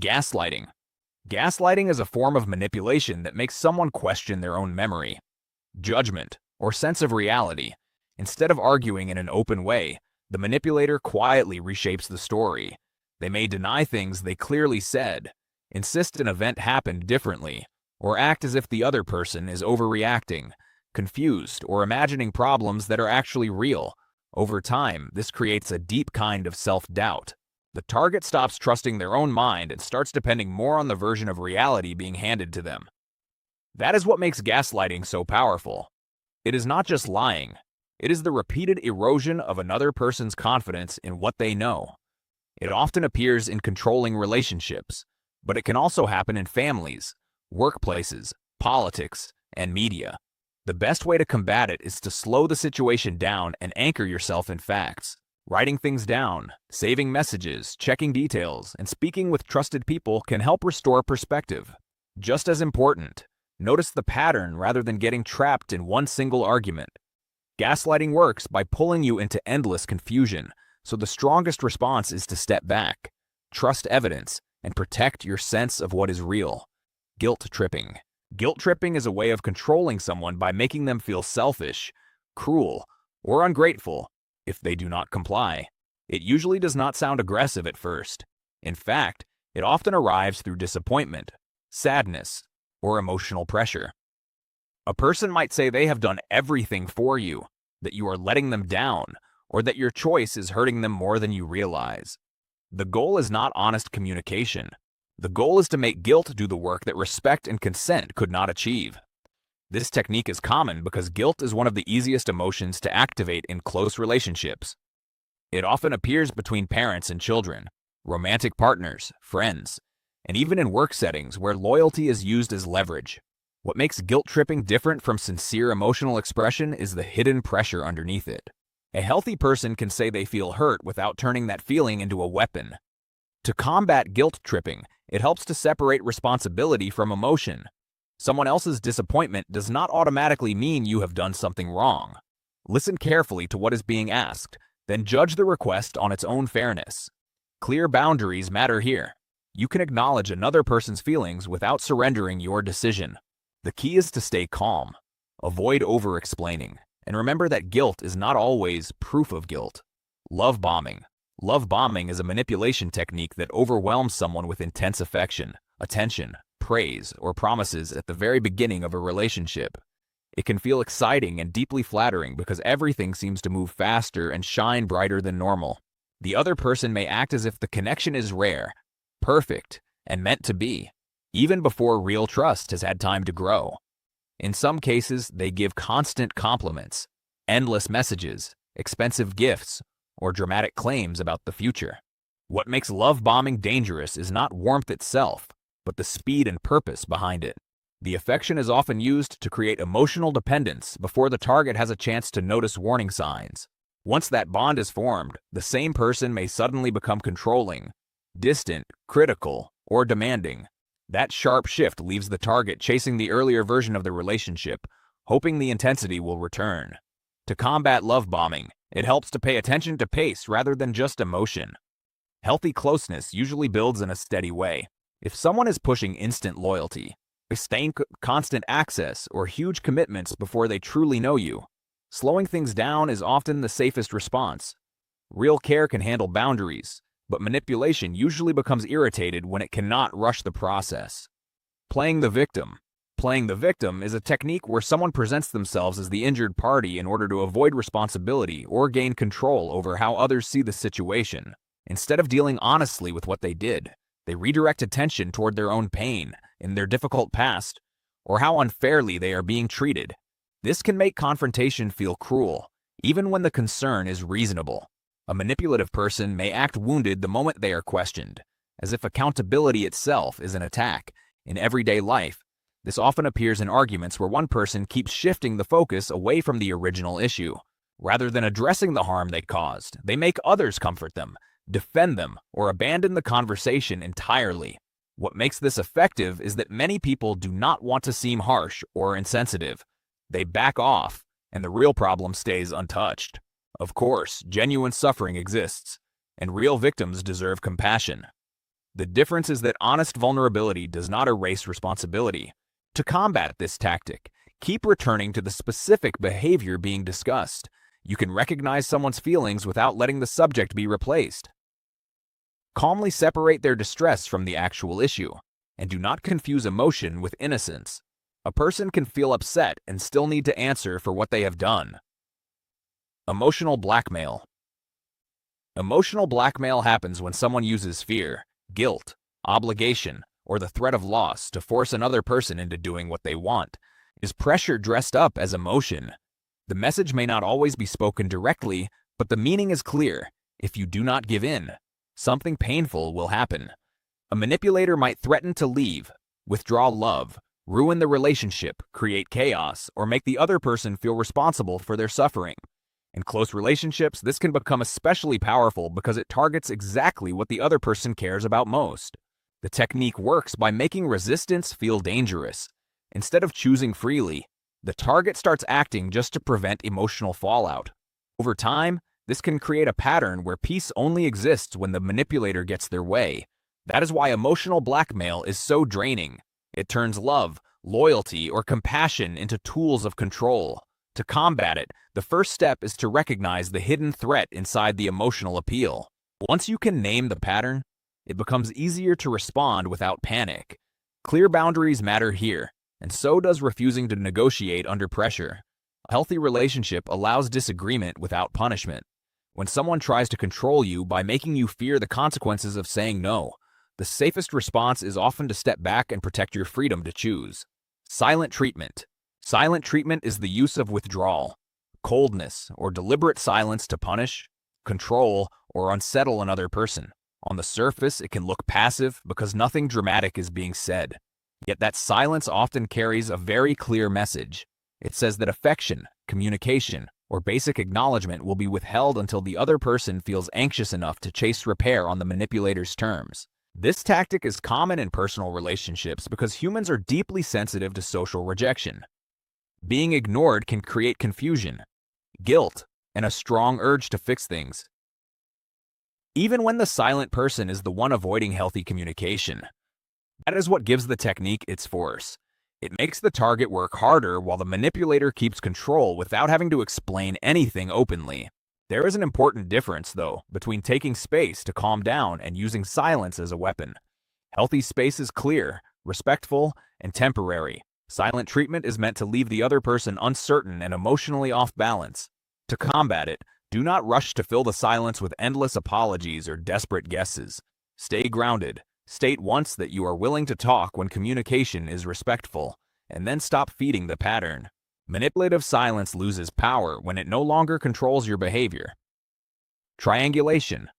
Gaslighting. Gaslighting is a form of manipulation that makes someone question their own memory, judgment, or sense of reality. Instead of arguing in an open way, the manipulator quietly reshapes the story. They may deny things they clearly said, insist an event happened differently, or act as if the other person is overreacting, confused, or imagining problems that are actually real. Over time, this creates a deep kind of self-doubt. The target stops trusting their own mind and starts depending more on the version of reality being handed to them. That is what makes gaslighting so powerful. It is not just lying. It is the repeated erosion of another person's confidence in what they know. It often appears in controlling relationships, but it can also happen in families, workplaces, politics, and media. The best way to combat it is to slow the situation down and anchor yourself in facts. Writing things down, saving messages, checking details, and speaking with trusted people can help restore perspective. Just as important, notice the pattern rather than getting trapped in one single argument. Gaslighting works by pulling you into endless confusion, so the strongest response is to step back, trust evidence, and protect your sense of what is real. Guilt tripping. Guilt tripping is a way of controlling someone by making them feel selfish, cruel, or ungrateful if they do not comply. It usually does not sound aggressive at first. In fact, it often arrives through disappointment, sadness, or emotional pressure. A person might say they have done everything for you, that you are letting them down, or that your choice is hurting them more than you realize. The goal is not honest communication. The goal is to make guilt do the work that respect and consent could not achieve. This technique is common because guilt is one of the easiest emotions to activate in close relationships. It often appears between parents and children, romantic partners, friends, and even in work settings where loyalty is used as leverage. What makes guilt tripping different from sincere emotional expression is the hidden pressure underneath it. A healthy person can say they feel hurt without turning that feeling into a weapon. To combat guilt tripping, it helps to separate responsibility from emotion. Someone else's disappointment does not automatically mean you have done something wrong. Listen carefully to what is being asked, then judge the request on its own fairness. Clear boundaries matter here. You can acknowledge another person's feelings without surrendering your decision. The key is to stay calm, avoid over-explaining, and remember that guilt is not always proof of guilt. Love bombing. Love bombing is a manipulation technique that overwhelms someone with intense affection, attention, praise, or promises at the very beginning of a relationship. It can feel exciting and deeply flattering because everything seems to move faster and shine brighter than normal. The other person may act as if the connection is rare, perfect, and meant to be, even before real trust has had time to grow. In some cases, they give constant compliments, endless messages, expensive gifts, or dramatic claims about the future. What makes love bombing dangerous is not warmth itself, but the speed and purpose behind it. The affection is often used to create emotional dependence before the target has a chance to notice warning signs. Once that bond is formed, the same person may suddenly become controlling, distant, critical, or demanding. That sharp shift leaves the target chasing the earlier version of the relationship, hoping the intensity will return. To combat love bombing, it helps to pay attention to pace rather than just emotion. Healthy closeness usually builds in a steady way. If someone is pushing instant loyalty, constant access, or huge commitments before they truly know you, slowing things down is often the safest response. Real care can handle boundaries, but manipulation usually becomes irritated when it cannot rush the process. Playing the victim. Playing the victim is a technique where someone presents themselves as the injured party in order to avoid responsibility or gain control over how others see the situation. Instead of dealing honestly with what they did, they redirect attention toward their own pain in their difficult past, or how unfairly they are being treated. This can make confrontation feel cruel, even when the concern is reasonable. A manipulative person may act wounded the moment they are questioned, as if accountability itself is an attack. In everyday life, this often appears in arguments where one person keeps shifting the focus away from the original issue. Rather than addressing the harm they caused, they make others comfort them, defend them, or abandon the conversation entirely. What makes this effective is that many people do not want to seem harsh or insensitive. They back off, and the real problem stays untouched. Of course, genuine suffering exists, and real victims deserve compassion. The difference is that honest vulnerability does not erase responsibility. To combat this tactic, keep returning to the specific behavior being discussed. You can recognize someone's feelings without letting the subject be replaced. Calmly separate their distress from the actual issue, and do not confuse emotion with innocence. A person can feel upset and still need to answer for what they have done. Emotional blackmail. Emotional blackmail happens when someone uses fear, guilt, obligation, or the threat of loss to force another person into doing what they want. It is pressure dressed up as emotion. The message may not always be spoken directly, but the meaning is clear. If you do not give in, something painful will happen. A manipulator might threaten to leave, withdraw love, ruin the relationship, create chaos, or make the other person feel responsible for their suffering. In close relationships, this can become especially powerful because it targets exactly what the other person cares about most. The technique works by making resistance feel dangerous. Instead of choosing freely, the target starts acting just to prevent emotional fallout. Over time, this can create a pattern where peace only exists when the manipulator gets their way. That is why emotional blackmail is so draining. It turns love, loyalty, or compassion into tools of control. To combat it, the first step is to recognize the hidden threat inside the emotional appeal. Once you can name the pattern, it becomes easier to respond without panic. Clear boundaries matter here, and so does refusing to negotiate under pressure. A healthy relationship allows disagreement without punishment. When someone tries to control you by making you fear the consequences of saying no, the safest response is often to step back and protect your freedom to choose. Silent treatment. Silent treatment is the use of withdrawal, coldness, or deliberate silence to punish, control, or unsettle another person. On the surface, it can look passive because nothing dramatic is being said. Yet that silence often carries a very clear message. It says that affection, communication, or basic acknowledgement will be withheld until the other person feels anxious enough to chase repair on the manipulator's terms. This tactic is common in personal relationships because humans are deeply sensitive to social rejection. Being ignored can create confusion, guilt, and a strong urge to fix things, even when the silent person is the one avoiding healthy communication. That is what gives the technique its force. It makes the target work harder while the manipulator keeps control without having to explain anything openly. There is an important difference, though, between taking space to calm down and using silence as a weapon. Healthy space is clear, respectful, and temporary. Silent treatment is meant to leave the other person uncertain and emotionally off balance. To combat it, do not rush to fill the silence with endless apologies or desperate guesses. Stay grounded. State once that you are willing to talk when communication is respectful, and then stop feeding the pattern. Manipulative silence loses power when it no longer controls your behavior. Triangulation.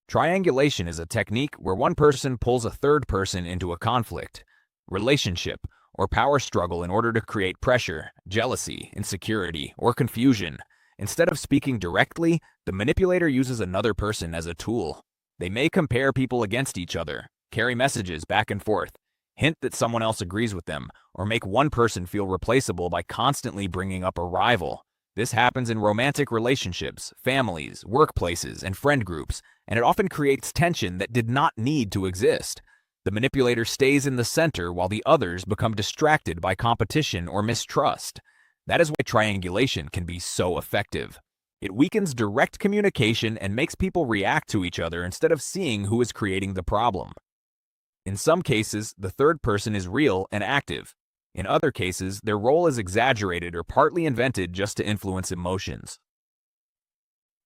Triangulation is a technique where one person pulls a third person into a conflict, relationship, or power struggle in order to create pressure, jealousy, insecurity, or confusion. Instead of speaking directly, the manipulator uses another person as a tool. They may compare people against each other, carry messages back and forth, hint that someone else agrees with them, or make one person feel replaceable by constantly bringing up a rival. This happens in romantic relationships, families, workplaces, and friend groups, and it often creates tension that did not need to exist. The manipulator stays in the center while the others become distracted by competition or mistrust. That is why triangulation can be so effective. It weakens direct communication and makes people react to each other instead of seeing who is creating the problem. In some cases, the third person is real and active. In other cases, their role is exaggerated or partly invented just to influence emotions.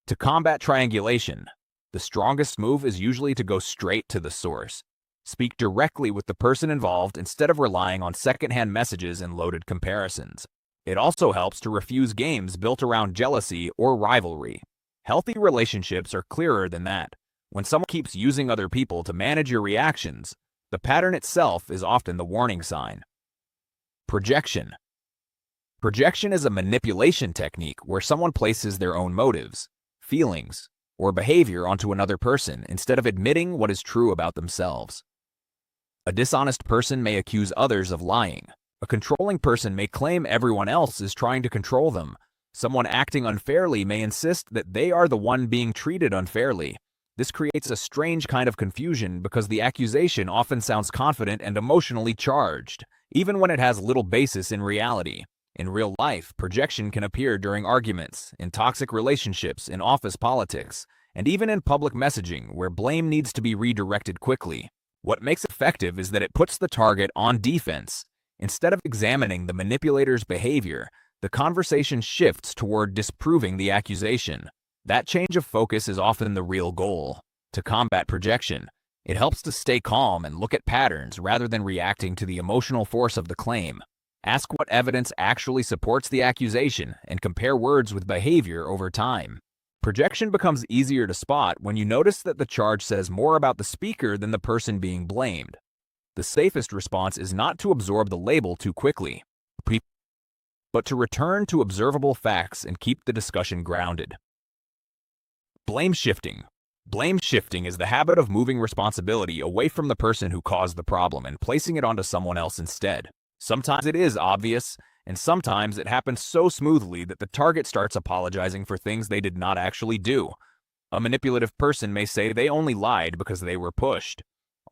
To combat triangulation, the strongest move is usually to go straight to the source. Speak directly with the person involved instead of relying on secondhand messages and loaded comparisons. It also helps to refuse games built around jealousy or rivalry. Healthy relationships are clearer than that. When someone keeps using other people to manage your reactions, the pattern itself is often the warning sign. Projection. Projection is a manipulation technique where someone places their own motives, feelings, or behavior onto another person instead of admitting what is true about themselves. A dishonest person may accuse others of lying. A controlling person may claim everyone else is trying to control them. Someone acting unfairly may insist that they are the one being treated unfairly. This creates a strange kind of confusion because the accusation often sounds confident and emotionally charged, even when it has little basis in reality. In real life, projection can appear during arguments, in toxic relationships, in office politics, and even in public messaging where blame needs to be redirected quickly. What makes it effective is that it puts the target on defense. Instead of examining the manipulator's behavior, the conversation shifts toward disproving the accusation. That change of focus is often the real goal. To combat projection, it helps to stay calm and look at patterns rather than reacting to the emotional force of the claim. Ask what evidence actually supports the accusation and compare words with behavior over time. Projection becomes easier to spot when you notice that the charge says more about the speaker than the person being blamed. The safest response is not to absorb the label too quickly, but to return to observable facts and keep the discussion grounded. Blame shifting. Blame shifting is the habit of moving responsibility away from the person who caused the problem and placing it onto someone else instead. Sometimes it is obvious, and sometimes it happens so smoothly that the target starts apologizing for things they did not actually do. A manipulative person may say they only lied because they were pushed,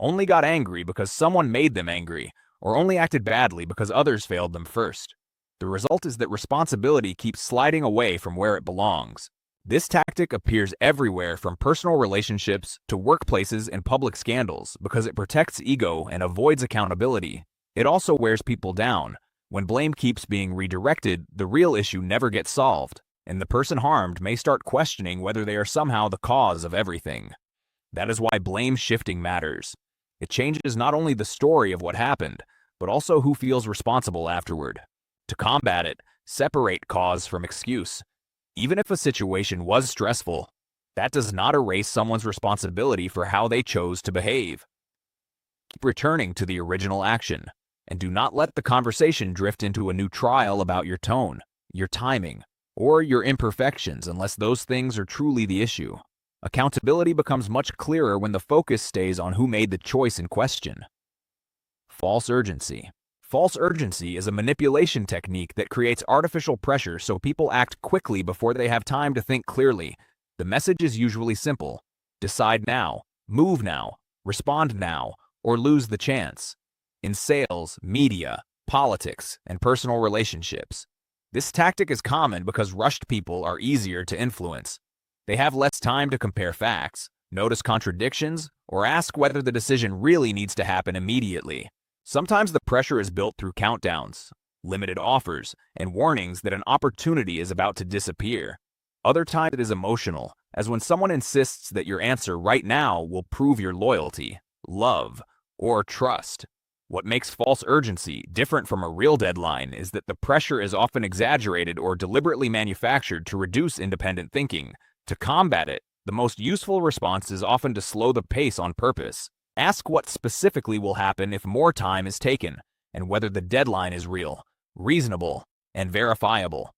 only got angry because someone made them angry, or only acted badly because others failed them first. The result is that responsibility keeps sliding away from where it belongs. This tactic appears everywhere from personal relationships to workplaces and public scandals because it protects ego and avoids accountability. It also wears people down. When blame keeps being redirected, the real issue never gets solved, and the person harmed may start questioning whether they are somehow the cause of everything. That is why blame shifting matters. It changes not only the story of what happened, but also who feels responsible afterward. To combat it, separate cause from excuse. Even if a situation was stressful, that does not erase someone's responsibility for how they chose to behave. Keep returning to the original action, and do not let the conversation drift into a new trial about your tone, your timing, or your imperfections unless those things are truly the issue. Accountability becomes much clearer when the focus stays on who made the choice in question. False urgency. False urgency is a manipulation technique that creates artificial pressure so people act quickly before they have time to think clearly. The message is usually simple: decide now, move now, respond now, or lose the chance. In sales, media, politics, and personal relationships, this tactic is common because rushed people are easier to influence. They have less time to compare facts, notice contradictions, or ask whether the decision really needs to happen immediately. Sometimes the pressure is built through countdowns, limited offers, and warnings that an opportunity is about to disappear. Other times it is emotional, as when someone insists that your answer right now will prove your loyalty, love, or trust. What makes false urgency different from a real deadline is that the pressure is often exaggerated or deliberately manufactured to reduce independent thinking. To combat it, the most useful response is often to slow the pace on purpose. Ask what specifically will happen if more time is taken, and whether the deadline is real, reasonable, and verifiable.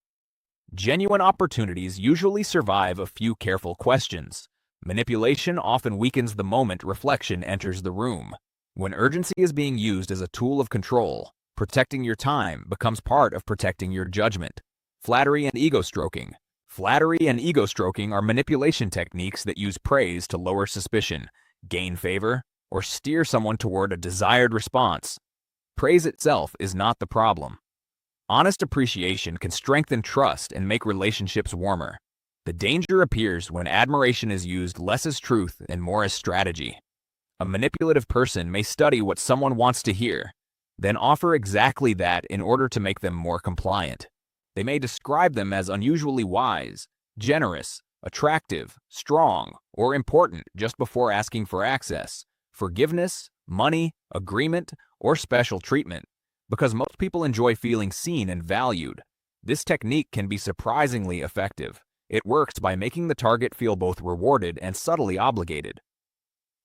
Genuine opportunities usually survive a few careful questions. Manipulation often weakens the moment reflection enters the room. When urgency is being used as a tool of control, protecting your time becomes part of protecting your judgment. Flattery and ego stroking. Flattery and ego stroking are manipulation techniques that use praise to lower suspicion, gain favor, or steer someone toward a desired response. Praise itself is not the problem. Honest appreciation can strengthen trust and make relationships warmer. The danger appears when admiration is used less as truth and more as strategy. A manipulative person may study what someone wants to hear, then offer exactly that in order to make them more compliant. They may describe them as unusually wise, generous, attractive, strong, or important just before asking for access, forgiveness, money, agreement, or special treatment, because most people enjoy feeling seen and valued. This technique can be surprisingly effective. It works by making the target feel both rewarded and subtly obligated.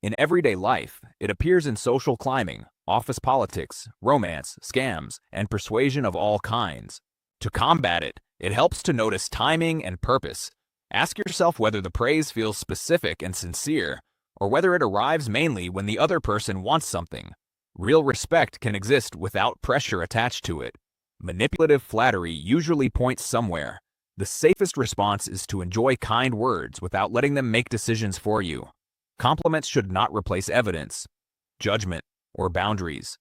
In everyday life, it appears in social climbing, office politics, romance, scams, and persuasion of all kinds. To combat it, it helps to notice timing and purpose. Ask yourself whether the praise feels specific and sincere, or whether it arrives mainly when the other person wants something. Real respect can exist without pressure attached to it. Manipulative flattery usually points somewhere. The safest response is to enjoy kind words without letting them make decisions for you. Compliments should not replace evidence, judgment, or boundaries.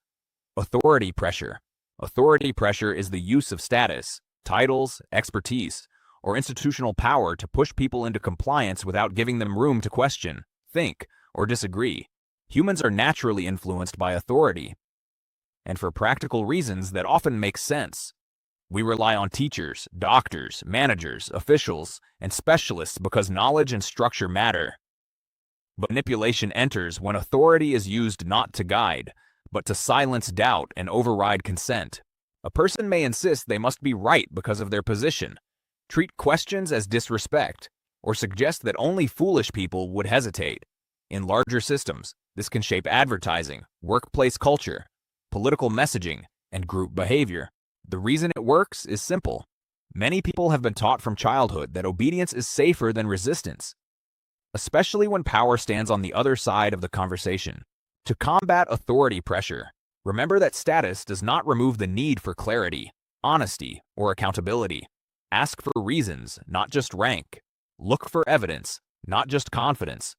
Authority pressure. Authority pressure is the use of status, titles, expertise, or institutional power to push people into compliance without giving them room to question, think, or disagree. Humans are naturally influenced by authority, and for practical reasons that often make sense. We rely on teachers, doctors, managers, officials, and specialists because knowledge and structure matter. But manipulation enters when authority is used not to guide, but to silence doubt and override consent. A person may insist they must be right because of their position, treat questions as disrespect, or suggest that only foolish people would hesitate. In larger systems, this can shape advertising, workplace culture, political messaging, and group behavior. The reason it works is simple. Many people have been taught from childhood that obedience is safer than resistance, especially when power stands on the other side of the conversation. To combat authority pressure, remember that status does not remove the need for clarity, honesty, or accountability. Ask for reasons, not just rank. Look for evidence, not just confidence.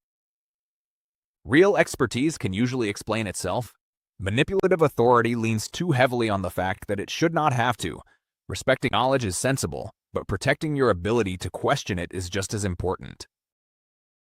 Real expertise can usually explain itself. Manipulative authority leans too heavily on the fact that it should not have to. Respecting knowledge is sensible, but protecting your ability to question it is just as important.